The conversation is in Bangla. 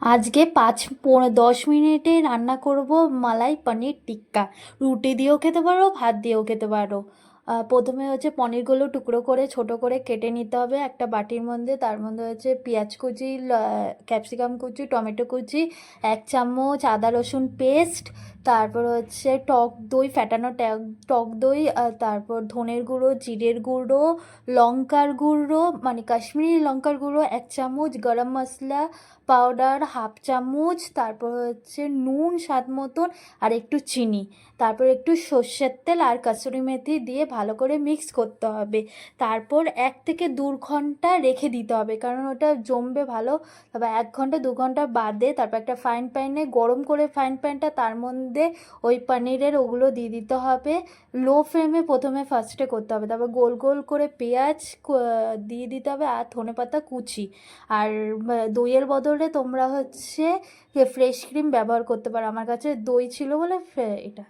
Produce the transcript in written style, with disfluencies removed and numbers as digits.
আজকে 10 মিনিটে রান্না করব মালাই পনির টিক্কা। রুটি দিয়েও খেতে পারো, ভাত দিয়েও খেতে পারো। প্রথমে হচ্ছে পনিরগুলো টুকরো করে ছোট করে কেটে নিতে হবে একটা বাটির মধ্যে। তার মধ্যে হচ্ছে পেঁয়াজ কুচি, ক্যাপসিকাম কুচি, টমেটো কুচি, 1 চামচ আদা রসুন পেস্ট, তারপর হচ্ছে টক দই, ফ্যাটানো টক দই, তারপর ধনের গুঁড়ো, জিরের গুঁড়ো, লঙ্কার গুঁড়ো মানে কাশ্মীরি লঙ্কার গুঁড়ো 1 চামচ, গরম মশলা পাউডার 1/2 চামচ, তারপর হচ্ছে নুন স্বাদ মতন, আর একটু চিনি, তারপর একটু সর্ষের তেল আর কাসুরি মেথি দিয়ে ভালো করে মিক্স করতে হবে। তারপর 1 থেকে 2 ঘন্টা রেখে দিতে হবে, কারণ ওটা জমবে ভালো। তারপর 1 ঘন্টা 2 ঘন্টা বাদে তারপর একটা ফ্রাইং প্যানে গরম করে ফ্রাইং প্যানটা তার মধ্যে ওই পনিরের ওগুলো দিয়ে দিতে হবে। লো ফ্লেমে প্রথমে ফার্স্টে করতে হবে, তারপর গোল গোল করে পেঁয়াজ দিয়ে দিতে হবে আর ধনেপাতা কুচি। আর দইয়ের বদলে তোমরা হচ্ছে ফ্রেশ ক্রিম ব্যবহার করতে পারো, আমার কাছে দই ছিল বলে এটা।